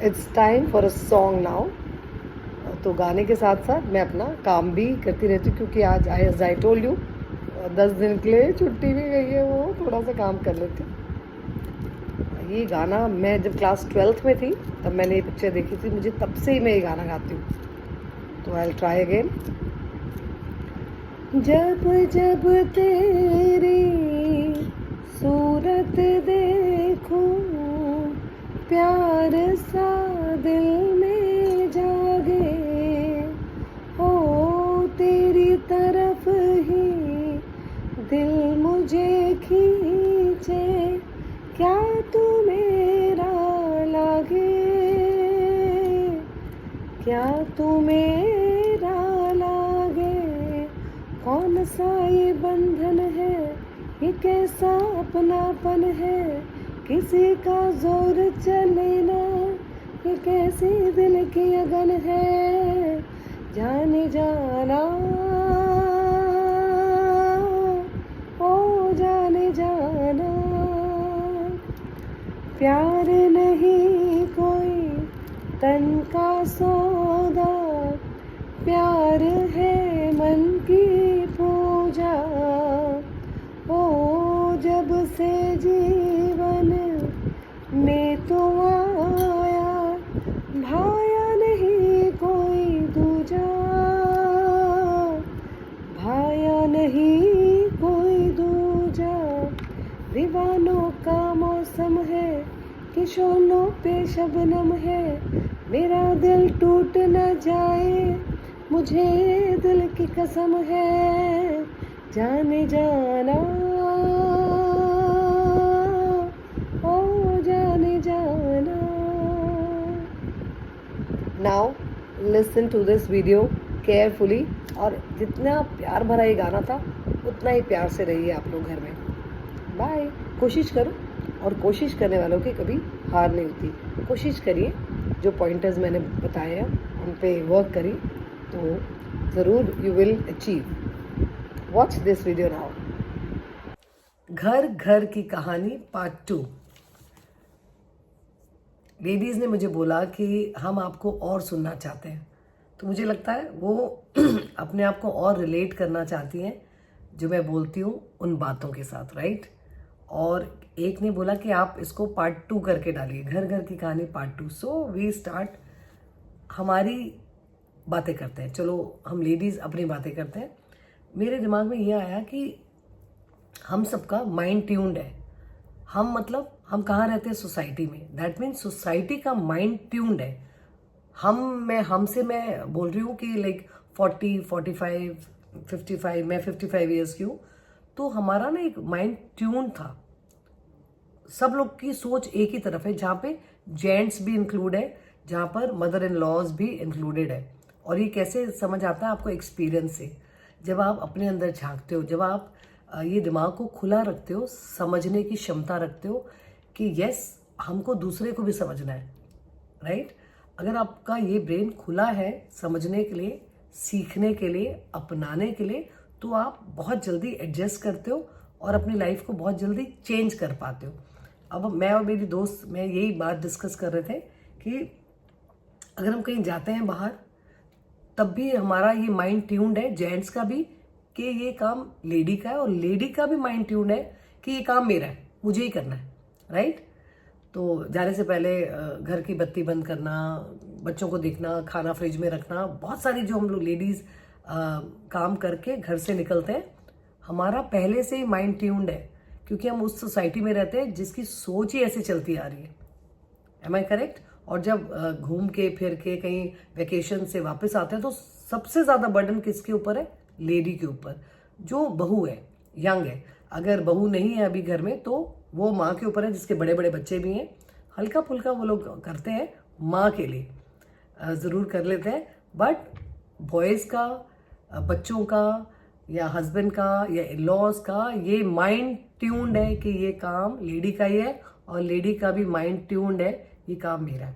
It's time for a song now. तो गाने के साथ साथ मैं अपना काम भी करती रहती हूँ, क्योंकि आज आई टोल्ड यू 10 दिन के लिए छुट्टी भी गई है, वो थोड़ा सा काम कर लेती हूँ। ये गाना मैं जब क्लास 12th में थी तब मैंने ये पिक्चर देखी थी, मुझे तब से ही मैं ये गाना गाती हूँ। तो आई ट्राई अगेन। जब जब तेरी सूरत देखूं, प्यार सा दिल में जागे, ओ तेरी तरफ ही दिल मुझे खींचे, क्या तू मेरा लागे, क्या तू मेरा लागे। कौन सा ये बंधन है, ये कैसा अपनापन है, किसी का जोर चले ना, ये कैसी दिल की अगन है, जाने जाना, ओ जाने जाना। प्यार नहीं कोई तन का सौदा, प्यार है मन की पूजा, ओ जब से जीवन में तो आया, भाया नहीं कोई दूजा, भाया नहीं कोई दूजा। दीवानों का मौसम है, किशोरों पे शबनम है, मेरा दिल टूट न जाए, मुझे दिल की कसम है, जाने जाना, ओ जाने जाना। Now listen to this video carefully, और जितना प्यार भरा ये गाना था उतना ही प्यार से रहिए आप लोग घर में। बाय। कोशिश करो, और कोशिश करने वालों की कभी हार नहीं होती। कोशिश करिए, जो पॉइंटर्स मैंने बताए हैं उन पे वर्क करिए, तो ज़रूर you will achieve. Watch this video now. घर घर की कहानी पार्ट 2। लेडीज़ ने मुझे बोला कि हम आपको और सुनना चाहते हैं, तो मुझे लगता है वो अपने आप को और रिलेट करना चाहती हैं जो मैं बोलती हूँ उन बातों के साथ, राइट। और एक ने बोला कि आप इसको पार्ट 2 करके डालिए, घर घर की कहानी पार्ट 2। सो वी स्टार्ट, हमारी बातें करते हैं। चलो हम लेडीज़ अपनी बातें करते हैं। मेरे दिमाग में ये आया कि हम सबका माइंड ट्यून्ड है। हम मतलब हम कहाँ रहते हैं, सोसाइटी में। दैट मीन्स सोसाइटी का माइंड ट्यून्ड है। हमसे मैं बोल रही हूँ कि लाइक 40, 45, 55, मैं 55 ईयर्स की हूँ। तो हमारा ना एक माइंड ट्यून था। सब लोग की सोच एक ही तरफ है, जहाँ पे जेंट्स भी इंक्लूड है, जहाँ पर मदर इन लॉज भी इंक्लूडेड है। और ये कैसे समझ आता है आपको, एक्सपीरियंस से। जब आप अपने अंदर झांकते हो, जब आप ये दिमाग को खुला रखते हो, समझने की क्षमता रखते हो कि यस हमको दूसरे को भी समझना है, राइट। अगर आपका ये ब्रेन खुला है समझने के लिए, सीखने के लिए, अपनाने के लिए, तो आप बहुत जल्दी एडजस्ट करते हो और अपनी लाइफ को बहुत जल्दी चेंज कर पाते हो। अब मैं और मेरी दोस्त में यही बात डिस्कस कर रहे थे कि अगर हम कहीं जाते हैं बाहर, तब भी हमारा ये माइंड ट्यून्ड है, जेंट्स का भी, कि ये काम लेडी का है, और लेडी का भी माइंड ट्यून्ड है कि ये काम मेरा है, मुझे ही करना है, राइट। तो जाने से पहले घर की बत्ती बंद करना, बच्चों को देखना, खाना फ्रिज में रखना, बहुत सारी जो हम लोग लेडीज़ काम करके घर से निकलते हैं, हमारा पहले से ही माइंड ट्यून्ड है, क्योंकि हम उस सोसाइटी में रहते हैं जिसकी सोच ही ऐसे चलती आ रही है। Am I correct. और जब घूम के फिर के कहीं वेकेशन से वापस आते हैं, तो सबसे ज़्यादा बर्डन किसके ऊपर है, लेडी के ऊपर, जो बहू है, यंग है। अगर बहू नहीं है अभी घर में, तो वो माँ के ऊपर है, जिसके बड़े बड़े बच्चे भी हैं। हल्का फुल्का वो लोग करते हैं माँ के लिए, ज़रूर कर लेते हैं। बट बॉयज़ का, बच्चों का, या हस्बैंड का, या लॉज का, ये माइंड ट्यून्ड है कि ये काम लेडी का ही है, और लेडी का भी माइंड ट्यून्ड है ये काम मेरा है।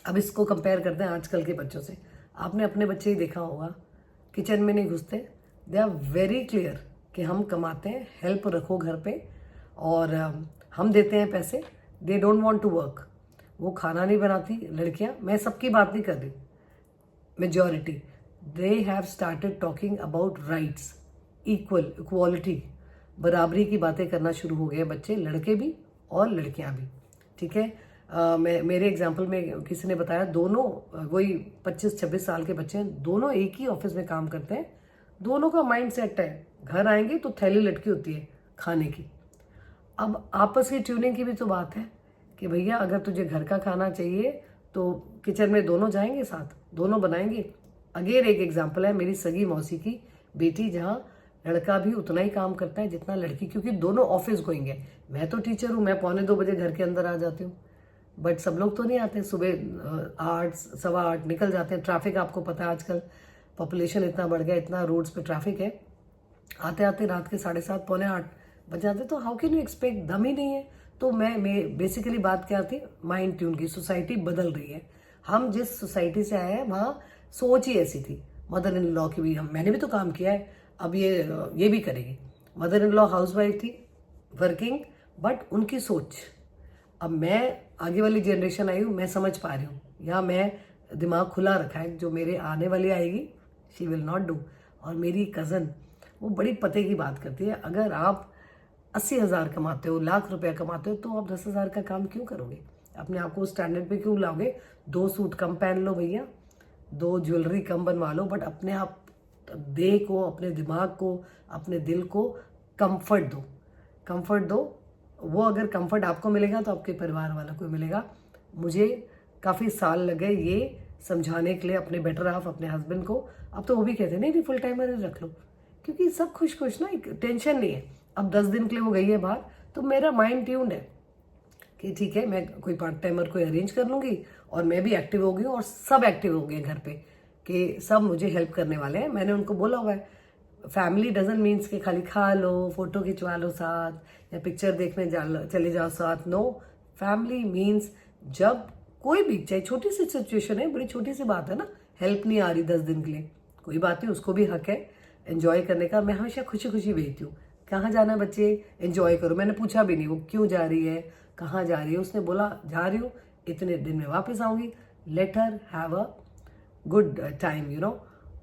अब इसको कंपेयर करते हैं आजकल के बच्चों से। आपने अपने बच्चे ही देखा होगा, किचन में नहीं घुसते, दे आर वेरी क्लियर कि हम कमाते हैं, हेल्प रखो घर पे, और हम देते हैं पैसे, they don't want to work. वो खाना नहीं बनाती लड़कियां, मैं सबकी बात नहीं कर रही, majority, they have started talking about rights, equality, बराबरी की बातें करना शुरू हो गए बच्चे, लड़के भी और लड़कियां भी। ठीक है, मेरे एग्जाम्पल में किसी ने बताया दोनों वही 25-26 साल के बच्चे हैं, दोनों एक ही ऑफिस में काम करते हैं, दोनों का माइंड सेट है घर आएंगे तो थैली लटकी होती है खाने की। अब आपस की ट्यूनिंग की भी तो बात है कि भैया अगर तुझे घर का खाना चाहिए तो किचन में दोनों जाएंगे साथ, दोनों बनाएंगे। अगेन एक एग्जाम्पल है मेरी सगी मौसी की बेटी, जहाँ लड़का भी उतना ही काम करता है जितना लड़की, क्योंकि दोनों ऑफिस गोइंग है। मैं तो टीचर हूँ, मैं 2:45 घर के अंदर आ जाती हूँ, बट सब लोग तो नहीं आते, सुबह 8, 8:15 निकल जाते हैं। ट्रैफिक आपको पता है आजकल पॉपुलेशन इतना बढ़ गया, इतना रोड्स पे ट्रैफिक है, आते आते रात के 7:30 पौने 8 बज जाते, तो हाउ कैन यू एक्सपेक्ट, दम ही नहीं है। तो मैं बेसिकली बात क्या थी, माइंड ट्यून की। सोसाइटी बदल रही है, हम जिस सोसाइटी से आए हैं वहाँ सोच ही ऐसी थी। मदर इन लॉ की भी मैंने भी तो काम किया है, अब ये भी करेगी। मदर इन लॉ हाउसवाइफ थी, वर्किंग, बट उनकी सोच। अब मैं आगे वाली जनरेशन आई हूँ, मैं समझ पा रही हूँ, या मैं दिमाग खुला रखा है, जो मेरे आने वाली आएगी शी विल नॉट डू। और मेरी कज़न वो बड़ी पते की बात करती है, अगर आप 80,000 कमाते हो, लाख रुपया कमाते हो, तो आप 10,000 का काम क्यों करोगे? अपने आप को स्टैंडर्ड पे क्यों लाओगे? 2 सूट कम पहन लो भैया, 2 ज्वेलरी कम बनवा लो, बट अपने आप देह को, अपने दिमाग को, अपने दिल को कंफर्ट दो, कंफर्ट दो। वो अगर कंफर्ट आपको मिलेगा तो आपके परिवार वालों को मिलेगा। मुझे काफ़ी साल लगे ये समझाने के लिए अपने बेटर हाफ, अपने हस्बैंड को। अब तो वो भी कहते हैं नहीं फुल टाइमर ही रख लो, क्योंकि सब खुश खुश ना, टेंशन नहीं है। अब 10 दिन के लिए वो गई है बाहर, तो मेरा माइंड ट्यून्ड है कि ठीक है, मैं कोई पार्ट टाइमर को अरेंज कर लूँगी, और मैं भी एक्टिव हो गई हूँ, और सब एक्टिव हो गए घर पे कि सब मुझे हेल्प करने वाले हैं। मैंने उनको बोला हुआ है, फैमिली डजंट मीन्स कि खाली खा लो, फोटो खिंचवा लो साथ, या पिक्चर देखने चले जाओ साथ। नो, फैमिली मीन्स जब कोई भी, चाहे छोटी सी सिचुएशन है, बड़ी छोटी सी बात है ना, हेल्प नहीं आ रही 10 दिन के लिए, कोई बात नहीं, उसको भी हक है एंजॉय करने का। मैं हमेशा खुशी खुशी भेजती हूँ, कहाँ जाना है बच्चे, एंजॉय करो। मैंने पूछा भी नहीं वो क्यों जा रही है, कहाँ जा रही है, उसने बोला जा रही हूँ, इतने दिन में वापस आऊँगी, let her have a good time, you know.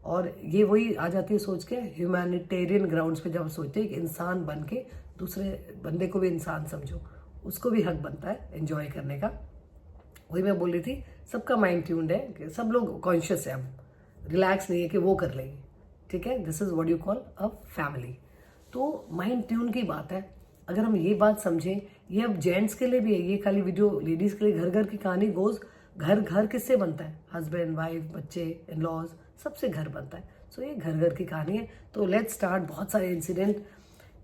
और ये वही आ जाती है सोच के, ह्यूमैनिटेरियन ग्राउंड्स पे जब सोचते हैं कि इंसान बन के दूसरे बंदे को भी इंसान समझो, उसको भी हक बनता है एंजॉय करने का। वही मैं बोल रही थी, सबका माइंड ट्यून्ड है कि सब लोग कॉन्शियस है, अब रिलैक्स नहीं है कि वो कर लेंगे। ठीक है, this is what you call a family. तो माइंड ट्यून की बात है। अगर हम ये बात समझें, ये अब जेंट्स के लिए भी है, ये खाली वीडियो लेडीज के लिए, घर घर की कहानी गोज, घर घर किससे बनता है, हस्बैंड, वाइफ, बच्चे, इन लॉज, सबसे घर बनता है। सो ये घर घर की कहानी है। तो लेट्स स्टार्ट। बहुत सारे इंसिडेंट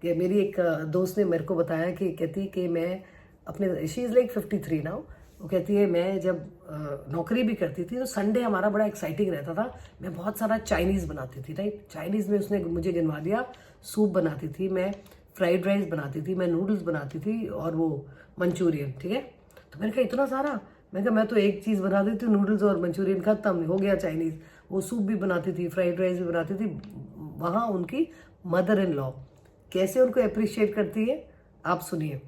कि मेरी एक दोस्त ने मेरे को बताया कि कहती कि मैं अपने, शी इज़ लाइक 53 नाउ, वो कहती है मैं जब नौकरी भी करती थी तो संडे हमारा बड़ा एक्साइटिंग रहता था, मैं बहुत सारा चाइनीज़ बनाती थी। राइट, चाइनीज़ में उसने मुझे गिनवा दिया, सूप बनाती थी मैं, फ्राइड राइस बनाती थी मैं, नूडल्स बनाती थी, और वो मंचूरियन। ठीक है, तो मैंने कहा इतना सारा, मैं कहा मैं तो एक चीज़ बना देती हूँ, नूडल्स और मंचूरियन, खत्म हो गया चाइनीज़। वो सूप भी बनाती थी, फ्राइड राइस भी बनाती थी। वहाँ उनकी मदर इन लॉ कैसे उनको अप्रिशिएट करती है आप सुनिए।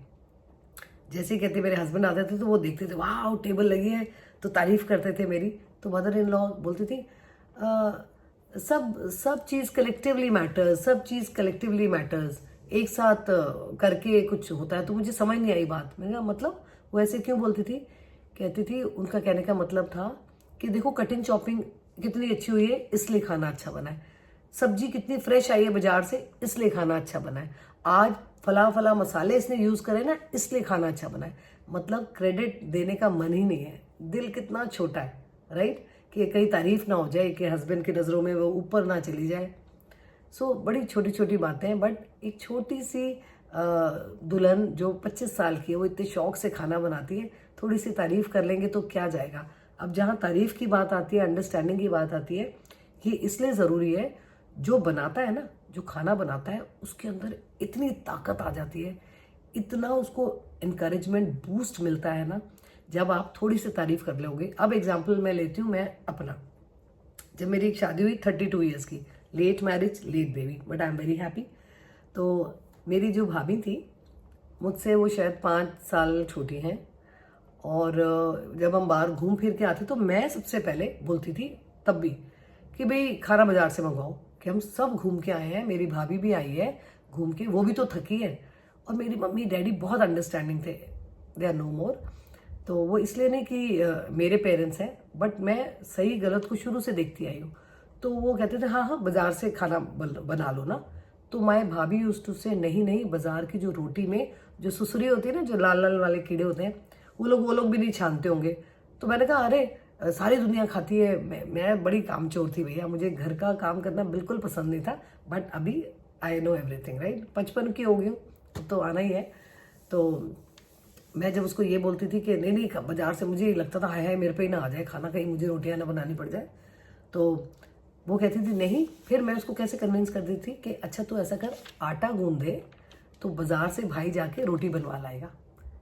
जैसे कहते मेरे हस्बैंड आते थे तो वो देखते थे, वाह टेबल लगी है, तो तारीफ करते थे मेरी। तो मदर इन लॉ बोलती थी सब चीज़ कलेक्टिवली मैटर्स, सब चीज़ कलेक्टिवली मैटर्स, एक साथ करके कुछ होता है। तो मुझे समझ नहीं आई बात, मैंने कहा मतलब वो ऐसे क्यों बोलती थी? कहती थी उनका कहने का मतलब था कि देखो कटिंग चॉपिंग कितनी अच्छी हुई है इसलिए खाना अच्छा बना है, सब्जी कितनी फ्रेश आई है बाजार से इसलिए खाना अच्छा बना है, आज फला फला मसाले इसने यूज करे ना इसलिए खाना अच्छा बना है। मतलब क्रेडिट देने का मन ही नहीं है, दिल कितना छोटा है। राइट, कि कहीं तारीफ ना हो जाए, कि हस्बैंड की नज़रों में वो ऊपर ना चली जाए। सो बड़ी छोटी छोटी बातें हैं, बट एक छोटी सी दुल्हन जो 25 साल की है, वो इतने शौक से खाना बनाती है, थोड़ी सी तारीफ कर लेंगे तो क्या जाएगा। अब जहाँ तारीफ की बात आती है, अंडरस्टैंडिंग की बात आती है, ये इसलिए ज़रूरी है, जो बनाता है ना, जो खाना बनाता है, उसके अंदर इतनी ताकत आ जाती है, इतना उसको इनकरेजमेंट बूस्ट मिलता है ना, जब आप थोड़ी सी तारीफ कर लोगे। अब एग्जाम्पल मैं लेती हूँ, मैं अपना, जब मेरी एक शादी हुई 32 ईयर्स की, late marriage late baby, but I am very happy. तो मेरी जो भाभी थी मुझसे, वो शायद 5 साल छोटी हैं, और जब हम बाहर घूम फिर के आते तो मैं सबसे पहले बोलती थी तब भी कि भाई खाना बाजार से मंगवाओ, कि हम सब घूम के आए हैं, मेरी भाभी भी आई है घूम के, वो भी तो थकी है। और मेरी मम्मी डैडी बहुत अंडरस्टैंडिंग थे, दे आर नो मोर। तो वो इसलिए नहीं कि मेरे पेरेंट्स हैं, बट मैं सही गलत को शुरू से देखती आई हूँ। तो वो कहते थे हाँ हाँ बाजार से खाना बना लो ना। तो माए भाभी यूज्ड टू से नहीं नहीं, बाजार की जो रोटी में जो सुसरी होती है ना, जो लाल लाल वाले कीड़े होते हैं, वो लोग भी नहीं छानते होंगे। तो मैंने कहा अरे सारी दुनिया खाती है, मैं बड़ी कामचोर थी भैया, मुझे घर का काम करना बिल्कुल पसंद नहीं था। बट अभी आई नो एवरीथिंग राइट, 55 की हो गई हूँ तो आना ही है। तो मैं जब उसको ये बोलती थी कि नहीं नहीं बाजार से, मुझे लगता था हाय हाय मेरे पे ही ना आ जाए खाना, कहीं मुझे रोटियां ना बनानी पड़ जाए। तो वो कहती थी नहीं। फिर मैं उसको कैसे कन्विंस कर दी थी कि अच्छा तू ऐसा कर, आटा गूंद दे तो बाजार से भाई जाके रोटी बनवा लाएगा,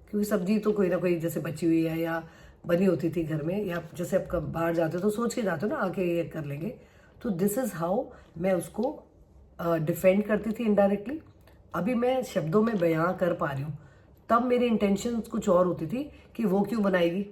क्योंकि सब्जी तो कोई ना कोई जैसे बची हुई है या बनी होती थी घर में, या जैसे आप बाहर जाते हो तो सोच के जाते हो ना आके ये कर लेंगे। तो दिस इज़ हाउ मैं उसको डिफेंड करती थी इनडायरेक्टली। अभी मैं शब्दों में बयां कर पा रही हूँ, तब मेरी इंटेंशन कुछ और होती थी कि वो क्यों बनाएगी,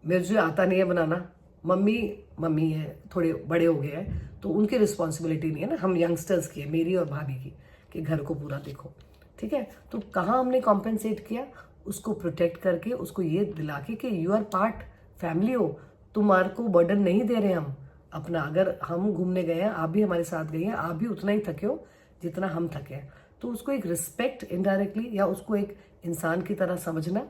मुझे आता नहीं है बनाना, मम्मी मम्मी है, थोड़े बड़े हो गए हैं तो उनकी रिस्पॉन्सिबिलिटी नहीं है ना, हम यंगस्टर्स की है, मेरी और भाभी की, कि घर को पूरा देखो। ठीक है, तो कहाँ हमने कॉम्पेंसेट किया, उसको प्रोटेक्ट करके, उसको ये दिला के कि यू आर पार्ट, फैमिली हो, तुम्हारे को बर्डन नहीं दे रहे हम अपना। अगर हम घूमने गए हैं, आप भी हमारे साथ गए हैं, आप भी उतना ही थके हो जितना हम थके हैं। तो उसको एक रिस्पेक्ट इनडायरेक्टली, या उसको एक इंसान की तरह समझना,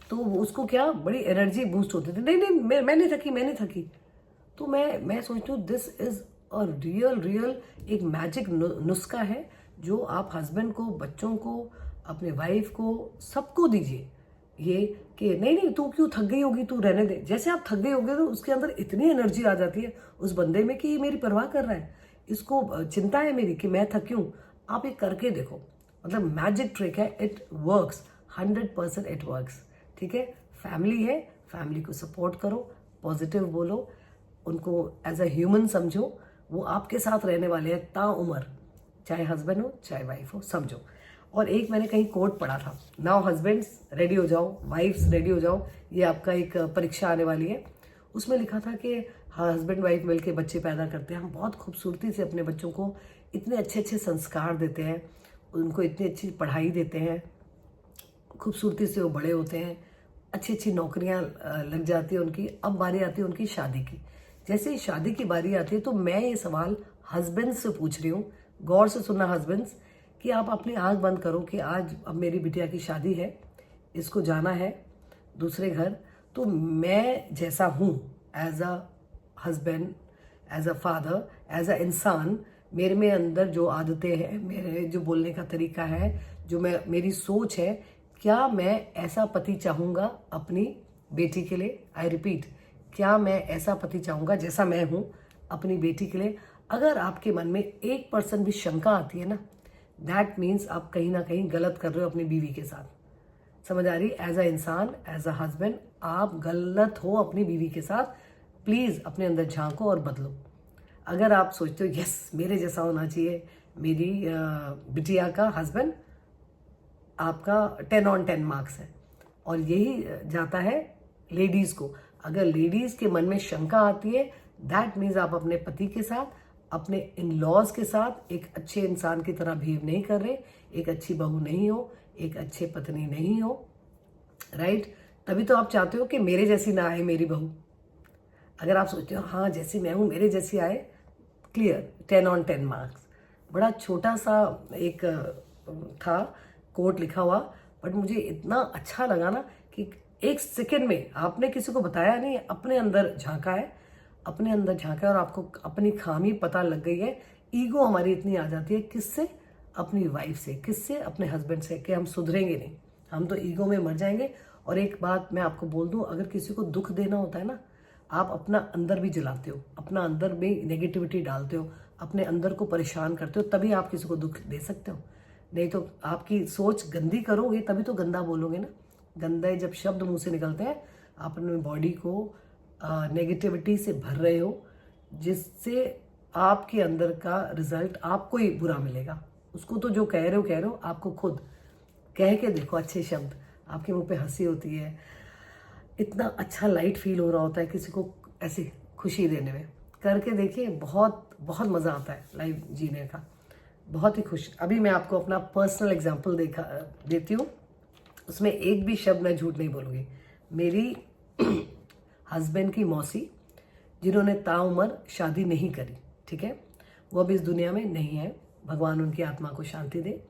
तो उसको क्या बड़ी एनर्जी बूस्ट होती थी, नहीं नहीं मैं नहीं थकी, मैं नहीं थकी। तो मैं सोचती हूँ दिस इज अ रियल एक मैजिक नुस्खा है जो आप हस्बैंड को, बच्चों को, अपने वाइफ को, सबको दीजिए। ये कि नहीं नहीं तू क्यों थक गई होगी, तू रहने दे। जैसे आप थक गए होगे तो उसके अंदर इतनी एनर्जी आ जाती है उस बंदे में कि ये मेरी परवाह कर रहा है, इसको चिंता है मेरी कि मैं थकी हूँ। आप ये करके देखो, मतलब मैजिक ट्रिक है, इट वर्क्स, 100% इट वर्क्स। ठीक है, फैमिली है, फैमिली को सपोर्ट करो, पॉजिटिव बोलो, उनको एज अ ह्यूमन समझो, वो आपके साथ रहने वाले हैं ताउम्र, चाहे हस्बैंड हो चाहे वाइफ हो, समझो। और एक मैंने कहीं कोट पढ़ा था, नाउ हस्बैंड्स रेडी हो जाओ, वाइफ्स रेडी हो जाओ, ये आपका एक परीक्षा आने वाली है। उसमें लिखा था कि हस्बैंड वाइफ मिलके बच्चे पैदा करते हैं, हम बहुत खूबसूरती से अपने बच्चों को इतने अच्छे अच्छे संस्कार देते हैं, उनको इतनी अच्छी पढ़ाई देते हैं, खूबसूरती से वो बड़े होते हैं, अच्छी अच्छी नौकरियां लग जाती है उनकी। अब बारी आती है उनकी शादी की। जैसे ही शादी की बारी आती है तो मैं ये सवाल हस्बैंड से पूछ रही हूँ, गौर से सुनना हस्बैंड्स, कि आप अपनी आंख बंद करो कि आज अब मेरी बिटिया की शादी है, इसको जाना है दूसरे घर, तो मैं जैसा हूँ as a husband, as a father, as a इंसान, मेरे में अंदर जो आदतें हैं, मेरे जो बोलने का तरीका है, जो मेरी सोच है, क्या मैं ऐसा पति चाहूँगा अपनी बेटी के लिए? आई रिपीट, क्या मैं ऐसा पति चाहूँगा जैसा मैं हूँ अपनी बेटी के लिए? अगर आपके मन में 1% भी शंका आती है ना, दैट मीन्स आप कहीं ना कहीं गलत कर रहे हो अपनी बीवी के साथ। समझ आ रही? एज अ इंसान, एज अ हस्बैंड आप गलत हो अपनी बीवी के साथ। प्लीज़ अपने अंदर झांको और बदलो। अगर आप सोचते हो यस मेरे जैसा होना चाहिए मेरी बिटिया का हस्बैंड, आपका 10 on 10 मार्क्स है। और यही जाता है लेडीज़ को। अगर लेडीज़ के मन में शंका आती है, दैट मीन्स आप अपने पति के साथ, अपने इन लॉज के साथ एक अच्छे इंसान की तरह बिहेव नहीं कर रहे, एक अच्छी बहू नहीं हो, एक अच्छे पत्नी नहीं हो, राइट? तभी तो आप चाहते हो कि मेरे जैसी ना आए मेरी बहू। अगर आप सोचते हो हाँ जैसी मैं हूँ मेरे जैसी आए, क्लियर 10 on 10 मार्क्स। बड़ा छोटा सा एक था कोट लिखा हुआ, बट मुझे इतना अच्छा लगा ना कि एक सेकंड में आपने किसी को बताया नहीं, अपने अंदर झांका है, अपने अंदर झांका है और आपको अपनी खामी पता लग गई है। ईगो हमारी इतनी आ जाती है, किससे? अपनी वाइफ से, किससे? अपने हस्बैंड से, कि हम सुधरेंगे नहीं, हम तो ईगो में मर जाएंगे। और एक बात मैं आपको बोल दूं, अगर किसी को दुख देना होता है ना, आप अपना अंदर भी जलाते हो, अपना अंदर में नेगेटिविटी डालते हो, अपने अंदर को परेशान करते हो, तभी आप किसी को दुख दे सकते हो। नहीं तो आपकी सोच गंदी करोगे तभी तो गंदा बोलोगे ना। गंदे जब शब्द मुंह से निकलते हैं, आप अपने बॉडी को नेगेटिविटी से भर रहे हो, जिससे आपके अंदर का रिजल्ट आपको ही बुरा मिलेगा। उसको तो जो कह रहे हो आपको खुद कह के देखो अच्छे शब्द, आपके मुंह पे हंसी होती है, इतना अच्छा लाइट फील हो रहा होता है किसी को ऐसी खुशी देने में। करके देखिए, बहुत बहुत मज़ा आता है लाइफ जीने का, बहुत ही खुश। अभी मैं आपको अपना पर्सनल एग्जांपल देती हूँ, उसमें एक भी शब्द मैं झूठ नहीं बोलूँगी। मेरी हस्बैंड की मौसी, जिन्होंने ताउम्र शादी नहीं करी, ठीक है, वो अब इस दुनिया में नहीं है, भगवान उनकी आत्मा को शांति दे।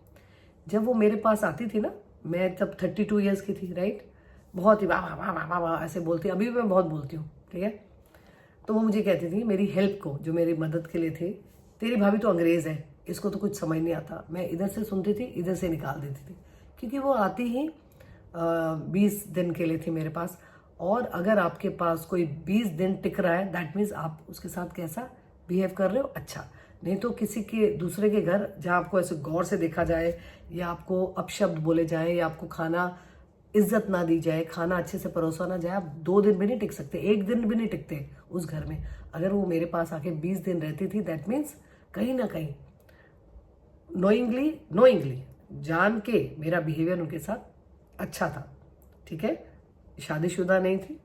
जब वो मेरे पास आती थी ना, मैं तब 32 ईयर्स की थी, राइट, बहुत ही वाह वाह वाह वाह वाह वाह ऐसे बोलती, अभी भी मैं बहुत बोलती हूँ, ठीक है। तो वो मुझे कहती थी मेरी हेल्प को, जो मेरी मदद के लिए थे, तेरी भाभी तो अंग्रेज़ है, इसको तो कुछ समझ नहीं आता। मैं इधर से सुनती थी, इधर से निकाल देती थी, क्योंकि वो आती ही 20 दिन के लिए थी मेरे पास। और अगर आपके पास कोई 20 दिन टिक रहा है, दैट मीन्स आप उसके साथ कैसा बिहेव कर रहे हो, अच्छा। नहीं तो किसी के दूसरे के घर जहाँ आपको ऐसे गौर से देखा जाए, या आपको अपशब्द बोले जाए, या आपको खाना इज्जत ना दी जाए, खाना अच्छे से परोसा ना जाए, आप 2 दिन भी नहीं टिक सकते, 1 दिन भी नहीं टिकते उस घर में। अगर वो मेरे पास आके 20 दिन रहती थी, दैट मीन्स कहीं ना कहीं नोइंगली जान के मेरा बिहेवियर उनके साथ अच्छा था, ठीक है। शादीशुदा नहीं थी,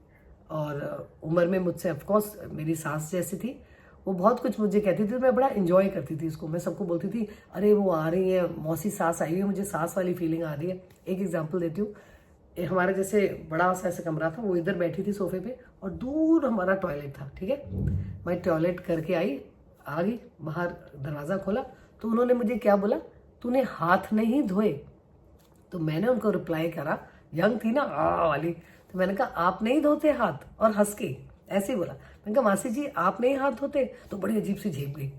और उम्र में मुझसे ऑफकोर्स मेरी सास जैसी थी। वो बहुत कुछ मुझे कहती थी, तो मैं बड़ा इंजॉय करती थी इसको। मैं सबको बोलती थी, अरे वो आ रही है, मौसी सास आई हुई है, मुझे सास वाली फीलिंग आ रही है। एक एग्जांपल देती हूँ, हमारे जैसे बड़ा सा ऐसा कमरा था, वो इधर बैठी थी सोफे पे, और दूर हमारा टॉयलेट था, ठीक है। मैं टॉयलेट करके आ गई, बाहर दरवाज़ा खोला, तो उन्होंने मुझे क्या बोला, तूने हाथ नहीं धोए? तो मैंने उनको रिप्लाई करा, यंग थी ना वाली, तो मैंने कहा आप नहीं धोते हाथ, और हंस के ऐसे ही बोला। मैंने कहा मासी जी आप नहीं हाथ धोते? तो बड़ी अजीब सी झेप गई।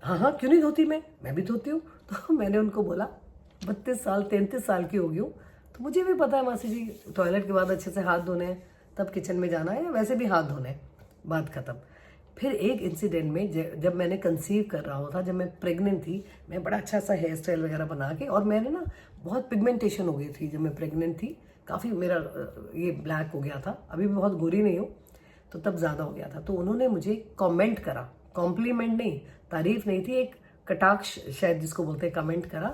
हाँ हाँ क्यों नहीं धोती, मैं भी धोती हूँ। तो मैंने उनको बोला 32 साल 33 साल की हो गई हूँ, तो मुझे भी पता है मासी जी, टॉयलेट के बाद अच्छे से हाथ धोने हैं, तब किचन में जाना है, या वैसे भी हाथ धोने हैं, बात खत्म। फिर एक इंसिडेंट में जब मैंने कंसीव कर रहा होता, जब मैं प्रेग्नेंट थी, मैं बड़ा अच्छा सा हेयर स्टाइल वगैरह बना के, और मैंने ना बहुत पिगमेंटेशन हो गई थी जब मैं प्रेग्नेंट थी, काफ़ी मेरा ये ब्लैक हो गया था, अभी भी बहुत गोरी नहीं हूँ, तो तब ज़्यादा हो गया था। तो उन्होंने मुझे कमेंट करा, कॉम्प्लीमेंट नहीं, तारीफ नहीं थी, एक कटाक्ष शायद जिसको बोलते हैं, कमेंट करा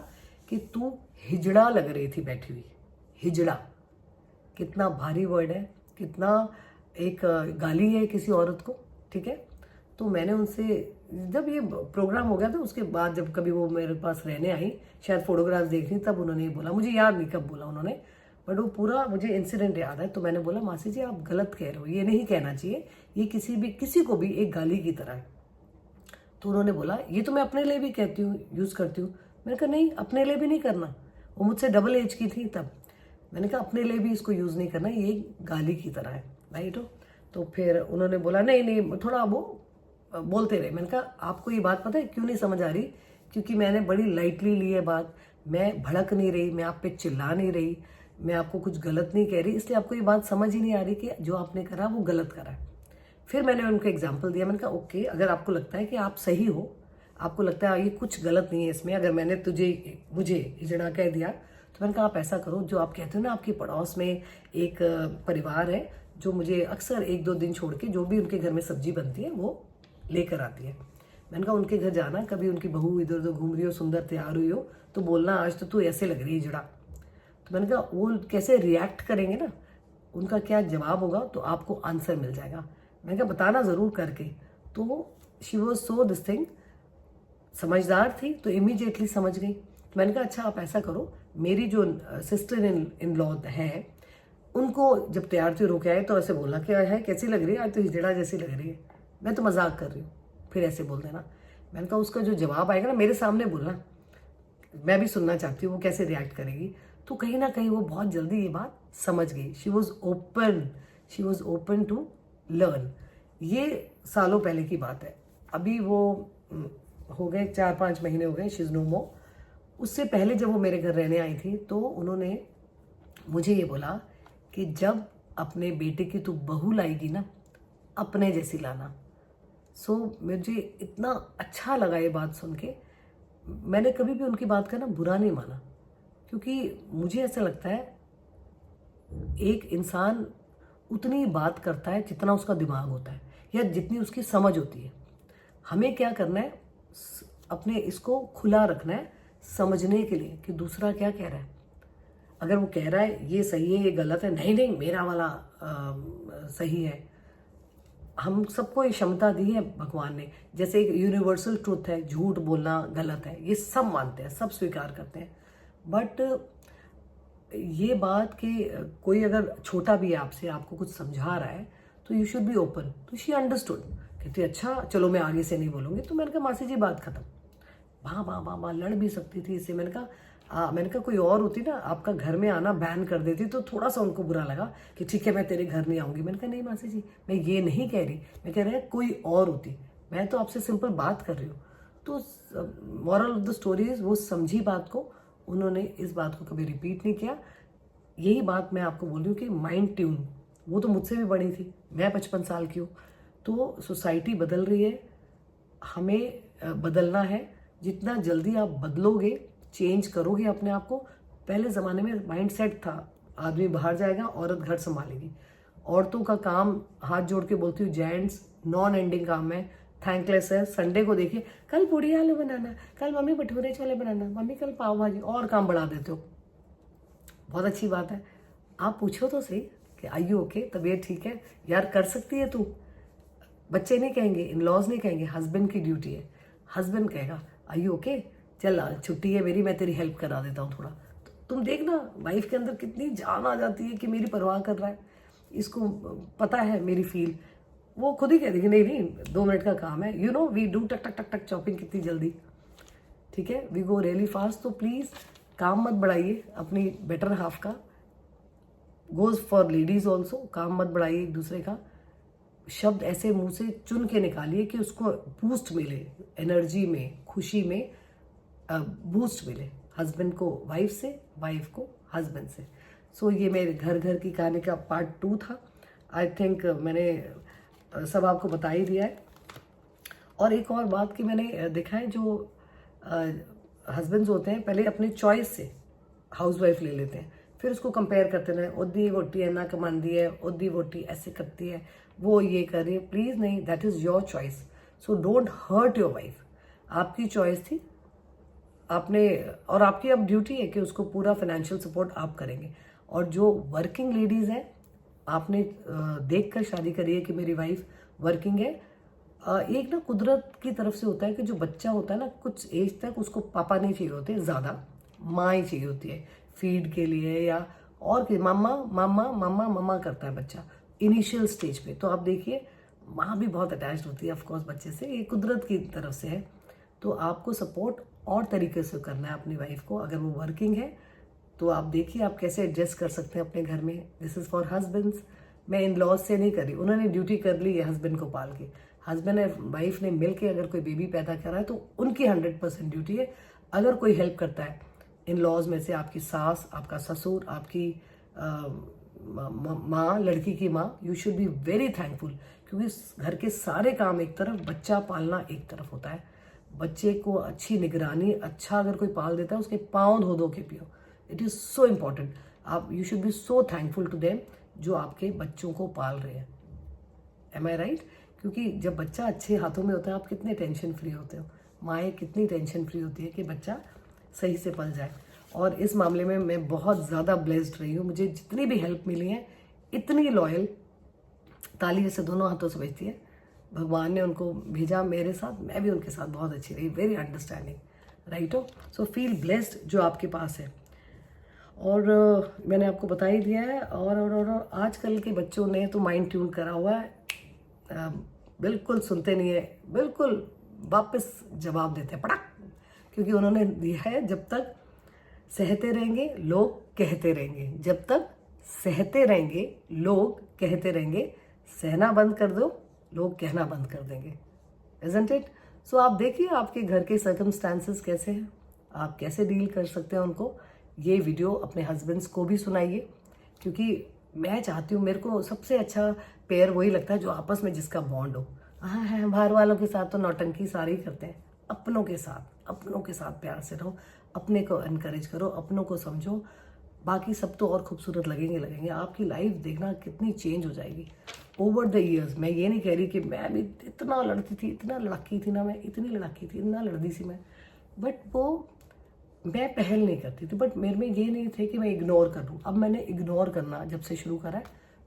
कि तू हिजड़ा लग रही थी बैठी हुई। हिजड़ा कितना भारी वर्ड है, कितना एक गाली है किसी औरत को, ठीक है। तो मैंने उनसे, जब ये प्रोग्राम हो गया था उसके बाद, जब कभी वो मेरे पास रहने आई, शायद फोटोग्राफ्स देख रही, तब उन्होंने ये बोला, मुझे याद नहीं कब बोला उन्होंने, बट वो पूरा मुझे इंसिडेंट याद है। तो मैंने बोला मासी जी आप गलत कह रहे हो, ये नहीं कहना चाहिए, ये किसी को भी एक गाली की तरह है। तो उन्होंने बोला ये तो मैं अपने लिए भी कहती हूँ, यूज़ करती हूँ। मैंने कहा नहीं, अपने लिए भी नहीं करना, वो मुझसे डबल एज की थी तब। मैंने कहा अपने लिए भी इसको यूज़ नहीं करना, ये गाली की तरह है, राइट हो। तो फिर उन्होंने बोला नहीं नहीं, थोड़ा वो बोलते रहे। मैंने कहा आपको ये बात पता है क्यों नहीं समझ आ रही? क्योंकि मैंने बड़ी लाइटली ली है बात, मैं भड़क नहीं रही, मैं आप पे चिल्ला नहीं रही, मैं आपको कुछ गलत नहीं कह रही, इसलिए आपको ये बात समझ ही नहीं आ रही कि जो आपने करा वो गलत करा है। फिर मैंने उनको एग्जाम्पल दिया, मैंने कहा ओके, अगर आपको लगता है कि आप सही हो, आपको लगता है ये कुछ गलत नहीं है इसमें, अगर मैंने मुझे हिजड़ा कह दिया, तो मैंने कहा आप ऐसा करो, जो आप कहते हो ना, आपके पड़ोस में एक परिवार है जो मुझे अक्सर 1-2 दिन छोड़ के जो भी उनके घर में सब्जी बनती है वो लेकर आती है। मैंने कहा उनके घर जाना, कभी उनकी बहू इधर उधर घूम रही हो, सुंदर तैयार हुई हो, तो बोलना आज तो तू ऐसे लग रही है हिजड़ा। तो मैंने कहा वो कैसे रिएक्ट करेंगे ना, उनका क्या जवाब होगा, तो आपको आंसर मिल जाएगा। मैंने कहा बताना ज़रूर करके। तो she was so this thing, समझदार थी, तो इमीडिएटली समझ गई। तो मैंने कहा अच्छा आप ऐसा करो, मेरी जो सिस्टर इन लॉ है, उनको जब तैयार थी रोके आए, तो ऐसे बोला क्या है कैसी लग रही है, आज तो हिजड़ा जैसी लग रही है, मैं तो मजाक कर रही हूँ, फिर ऐसे बोल देना। मैंने कहा उसका जो जवाब आएगा ना मेरे सामने बोलना, मैं भी सुनना चाहती हूँ वो कैसे रिएक्ट करेगी। तो कहीं ना कहीं वो बहुत जल्दी ये बात समझ गई, she was open to learn. ये सालों पहले की बात है, अभी वो हो गए 4-5 महीने हो गए, शी इज़ नो मोर। उससे पहले जब वो मेरे घर रहने आई थी, तो उन्होंने मुझे ये बोला कि जब अपने बेटे की तू बहू लाएगी ना, अपने जैसी लाना। सो मुझे इतना अच्छा लगा ये बात सुन के। मैंने कभी भी उनकी बात का ना बुरा नहीं माना, क्योंकि मुझे ऐसा लगता है एक इंसान उतनी बात करता है जितना उसका दिमाग होता है, या जितनी उसकी समझ होती है। हमें क्या करना है, अपने इसको खुला रखना है समझने के लिए कि दूसरा क्या कह रहा है। अगर वो कह रहा है ये सही है ये गलत है, नहीं नहीं मेरा वाला सही है। हम सबको ये क्षमता दी है भगवान ने। जैसे एक यूनिवर्सल ट्रुथ है, झूठ बोलना गलत है, ये सब मानते हैं, सब स्वीकार करते हैं। बट ये बात कि कोई अगर छोटा भी है आपसे, आपको कुछ समझा रहा है, तो यू शुड बी ओपन। तो शी अंडरस्टूड, कहती अच्छा चलो मैं आगे से नहीं बोलूँगी। तो मैंने कहा मासी जी बात खत्म। वाह लड़ भी सकती थी इससे। मैंने कहा कोई और होती ना, आपका घर में आना बैन कर देती तो थोड़ा सा उनको बुरा लगा कि ठीक है मैं तेरे घर नहीं आऊँगी। मैंने कहा नहीं मासी जी, मैं ये नहीं कह रही, मैं कह रहा कोई और होती, मैं तो आपसे सिंपल बात कर रही हूँ। तो moral of the story is, वो समझी बात को, उन्होंने इस बात को कभी रिपीट नहीं किया। यही बात मैं आपको बोल रही हूँ कि माइंड ट्यून, वो तो मुझसे भी बड़ी थी, मैं 55 साल की हूँ। तो सोसाइटी बदल रही है, हमें बदलना है। जितना जल्दी आप बदलोगे, चेंज करोगे अपने आप को। पहले ज़माने में माइंड सेट था, आदमी बाहर जाएगा, औरत घर संभालेगी। औरतों का काम, हाथ जोड़ के बोलती हूँ, जेंट्स नॉन एंडिंग काम है, थैंकलेस है। संडे को देखिए, कल पूड़ी आलू बनाना, कल मम्मी भटूरे छोले बनाना, मम्मी कल पाव भाजी, और काम बढ़ा देते हो। बहुत अच्छी बात है, आप पूछो तो सही कि आई यू ओके, तबीयत ठीक है यार, कर सकती है तू। बच्चे नहीं कहेंगे, इन लॉज नहीं कहेंगे, हस्बैंड की ड्यूटी है। हस्बैंड कहेगा आई यू ओके, चल छुट्टी है मेरी, मैं तेरी हेल्प करा देता हूँ थोड़ा। तो तुम देखना वाइफ के अंदर कितनी जान आ जाती है कि मेरी परवाह कर रहा है, इसको पता है मेरी फील। वो खुद ही कह देगी नहीं नहीं 2 मिनट का काम है, यू नो वी डू टक टक टक टक चॉपिंग कितनी जल्दी, ठीक है, वी गो रियली फास्ट। तो प्लीज़ काम मत बढ़ाइए अपनी बेटर हाफ का। गोज फॉर लेडीज ऑल्सो, काम मत बढ़ाइए एक दूसरे का। शब्द ऐसे मुंह से चुन के निकालिए कि उसको बूस्ट मिले, एनर्जी में, खुशी में बूस्ट मिले। हस्बैंड को वाइफ से, वाइफ को हस्बैंड से। सो ये मेरे घर घर की कहानी का पार्ट 2 था। आई थिंक मैंने सब आपको बता ही दिया है। और एक और बात कि मैंने देखा है, जो हस्बैंड्स होते हैं पहले अपनी चॉइस से हाउसवाइफ ले लेते हैं, फिर उसको कंपेयर करते रहे, ओदी वोटी अन्ना कमांदी है, ओदी वोटी ऐसे करती है, वो ये कर रही है। प्लीज़ नहीं, that is your choice. So don't hurt your wife. आपकी चॉइस थी, आपने, और आपकी अब ड्यूटी है कि उसको पूरा फाइनेंशियल सपोर्ट आप करेंगे। और जो वर्किंग लेडीज़ हैं, आपने देख कर शादी करी है कि मेरी वाइफ वर्किंग है। एक ना कुदरत की तरफ से होता है कि जो बच्चा होता है ना, कुछ एज तक उसको पापा नहीं चाहिए होते ज़्यादा, माँ ही चाहिए होती है फीड के लिए, या और कि मम्मा मम्मा मम्मा मम्मा करता है बच्चा इनिशियल स्टेज पे। तो आप देखिए माँ भी बहुत अटैच्ड होती है ऑफकोर्स बच्चे से, ये कुदरत की तरफ से है। तो आपको सपोर्ट और तरीके से करना है अपनी वाइफ को। अगर वो वर्किंग है तो आप देखिए आप कैसे एडजस्ट कर सकते हैं अपने घर में। This is for husbands. मैं इन लॉज से नहीं करी, उन्होंने ड्यूटी कर ली है हस्बैंड को पाल के। हस्बैंड और वाइफ ने मिल के अगर कोई बेबी पैदा करा है तो उनकी 100% ड्यूटी है। अगर कोई हेल्प करता है इन लॉज में से, आपकी सास, आपका ससुर, आपकी माँ, लड़की की माँ, you should be very thankful. क्योंकि घर के सारे काम एक तरफ, बच्चा पालना एक तरफ होता है। बच्चे को अच्छी निगरानी, अच्छा अगर कोई पाल देता है, उसके पाँव धो धो के पियो। It is so important. आप, you should be so thankful to them जो आपके बच्चों को पाल रहे हैं। Am I right? क्योंकि जब बच्चा अच्छे हाथों में होता है, आप कितने टेंशन फ्री होते हो, माएँ कितनी टेंशन फ्री होती है कि बच्चा सही से पल जाए। और इस मामले में मैं बहुत ज़्यादा ब्लेस्ड रही हूँ। मुझे जितनी भी हेल्प मिली है, इतनी लॉयल, ताली ऐसे दोनों हाथों से बजती है। भगवान ने उनको भेजा मेरे साथ, मैं भी उनके साथ बहुत अच्छी रही, वेरी अंडरस्टैंडिंग, राइट हो। सो फील ब्लेस्ड जो आपके पास है। और मैंने आपको बता ही दिया है। और आजकल के बच्चों ने तो माइंड ट्यून करा हुआ है, बिल्कुल सुनते नहीं है, बिल्कुल वापस जवाब देते हैं पटक। क्योंकि उन्होंने दिया है, जब तक सहते रहेंगे लोग कहते रहेंगे, जब तक सहते रहेंगे लोग कहते रहेंगे, सहना बंद कर दो लोग कहना बंद कर देंगे। Isn't it? सो आप देखिए आपके घर के सर्कमस्टांसेस कैसे हैं, आप कैसे डील कर सकते हैं उनको। ये वीडियो अपने हस्बैंड्स को भी सुनाइए, क्योंकि मैं चाहती हूँ, मेरे को सबसे अच्छा पेयर वही लगता है जो आपस में जिसका बॉन्ड हो। हाँ है, बाहर वालों के साथ तो नौटंकी सारे ही करते हैं, अपनों के साथ प्यार से रहो, अपने को एनकरेज करो, अपनों को समझो। बाकी सब तो और खूबसूरत लगेंगे। आपकी लाइफ देखना कितनी चेंज हो जाएगी ओवर द ईयर्स। मैं ये नहीं कह रही कि मैं भी इतना लड़ती थी, इतना लड़ाकी थी ना, मैं इतनी लड़ाकी थी, इतना लड़दी सी मैं, बट वो मैं पहल नहीं करती थी। बट मेरे में ये नहीं थे कि मैं इग्नोर कर दूँ। अब मैंने इग्नोर करना जब से शुरू करा है,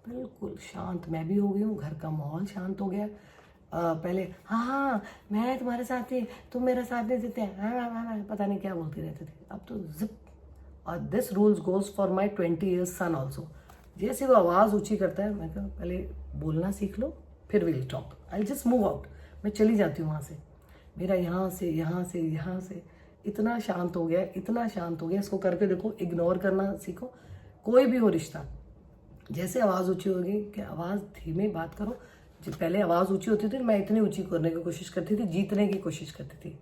बिल्कुल शांत मैं भी हो गई हूँ, घर का माहौल शांत हो गया। पहले हाँ हाँ मैं तुम्हारे साथ थी, तुम मेरा साथ नहीं देते, हाँ हाँ हाँ हाँ, पता नहीं क्या बोलती रहते थे। अब तो जिप। और this rules goes for my 20 years son also. जैसे वो आवाज़ ऊंची करता है, मैं कहा पहले बोलना सीख लो, फिर will talk, I just move out. मैं चली जाती हूँ वहाँ से। मेरा यहाँ से यहाँ से यहाँ से इतना शांत हो गया, इतना शांत हो गया। इसको करके देखो, इग्नोर करना सीखो। कोई भी हो रिश्ता, जैसे आवाज़ ऊंची होगी कि आवाज़ धीमे बात करो। जब पहले आवाज़ ऊंची होती थी, मैं इतनी ऊंची करने की कोशिश करती थी, जीतने की कोशिश करती थी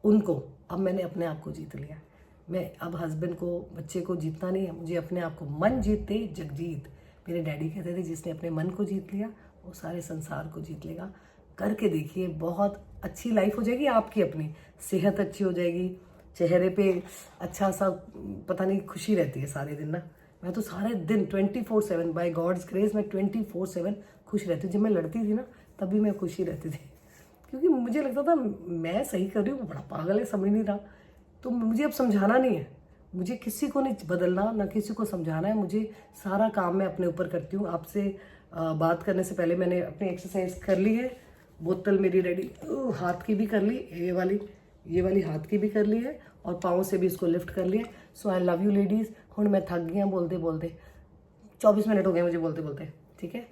उनको। अब मैंने अपने आप को जीत लिया। मैं अब हस्बैंड को, बच्चे को जीतना नहीं है, मुझे अपने आप को। मन जीते जगजीत, मेरे डैडी कहते थे, जिसने अपने मन को जीत लिया वो सारे संसार को जीत लेगा। करके देखिए, बहुत अच्छी लाइफ हो जाएगी आपकी, अपनी सेहत अच्छी हो जाएगी, चेहरे पे अच्छा सा पता नहीं खुशी रहती है सारे दिन ना। मैं तो सारे दिन 24/7 बाय गॉड्स ग्रेस मैं 24/7 खुश रहती हूँ। जब मैं लड़ती थी ना तब भी मैं खुशी रहती थी, क्योंकि मुझे लगता था मैं सही कर रही हूँ, बड़ा पागल है, समझ नहीं रहा। तो मुझे अब समझाना नहीं है, मुझे किसी को नहीं बदलना, ना किसी को समझाना है। मुझे सारा काम मैं अपने ऊपर करती हूँ। आपसे बात करने से पहले मैंने अपनी एक्सरसाइज कर ली है, बोतल मेरी रेडी, हाथ की भी कर ली, ये वाली हाथ की भी कर ली है, और पाँव से भी इसको लिफ्ट कर लिया। सो आई लव यू लेडीज़। हुण मैं थक गई बोलते बोलते, 24 मिनट हो गए मुझे बोलते बोलते, ठीक है।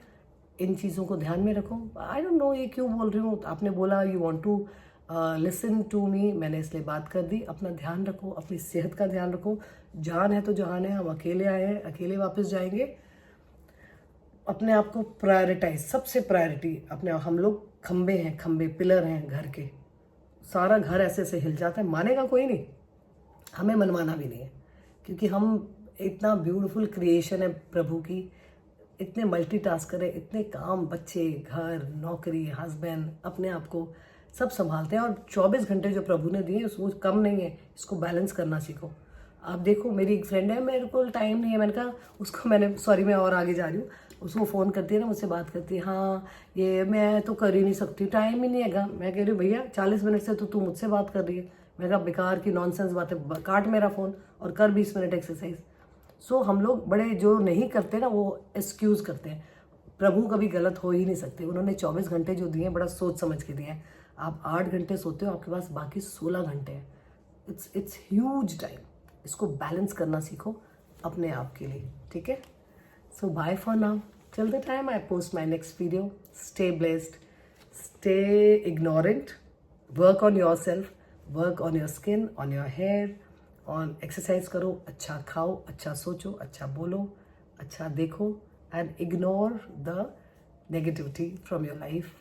इन चीज़ों को ध्यान में रखो। आई डोंट नो ये क्यों बोल रही हूँ, आपने बोला you want to listen to me, मैंने इसलिए बात कर दी। अपना ध्यान रखो, अपनी सेहत का ध्यान रखो। जान है तो जहान है, हम अकेले आए हैं, अकेले वापस जाएंगे। अपने आप को प्रायोरिटाइज, सबसे प्रायोरिटी अपने। हम लोग खंबे हैं, खंबे पिलर हैं घर के। सारा घर ऐसे ऐसे हिल जाता है, मानेगा कोई नहीं, हमें मनवाना भी नहीं है, क्योंकि हम इतना ब्यूटीफुल क्रिएशन है प्रभु की। इतने मल्टीटास्कर है, इतने काम, बच्चे, घर, नौकरी, हस्बैंड, अपने आप को सब संभालते हैं। और 24 घंटे जो प्रभु ने दिए उसको कम नहीं है, इसको बैलेंस करना सीखो। आप देखो, मेरी एक फ्रेंड है, मेरे को टाइम नहीं है, मैंने कहा उसको, मैंने सॉरी मैं और आगे जा रही हूँ, उसको फ़ोन करती है ना, मुझसे बात करती है, हाँ ये मैं तो कर ही नहीं सकती, टाइम ही नहीं है। मैं कह रही हूँ भैया 40 मिनट से तो तू मुझसे बात कर रही है। मैं कहा बेकार की नॉनसेंस बातें, काट मेरा फ़ोन और कर 20 मिनट एक्सरसाइज। सो हम लोग बड़े जो नहीं करते ना वो एक्सक्यूज़ करते हैं। प्रभु कभी गलत हो ही नहीं सकते। उन्होंने 24 घंटे जो दिए हैं बड़ा सोच समझ के दिए हैं। आप 8 घंटे सोते हो, आपके पास बाकी 16 घंटे हैं। It's huge time. इसको बैलेंस करना सीखो अपने आप के लिए, ठीक है। So bye for now, till the time I post my next video. Stay blessed, stay ignorant, work on yourself, work on your skin, on your hair, on exercise करो, अच्छा खाओ, अच्छा सोचो, अच्छा बोलो, अच्छा देखो, and ignore the negativity from your life.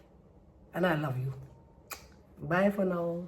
And I love you. Bye for now.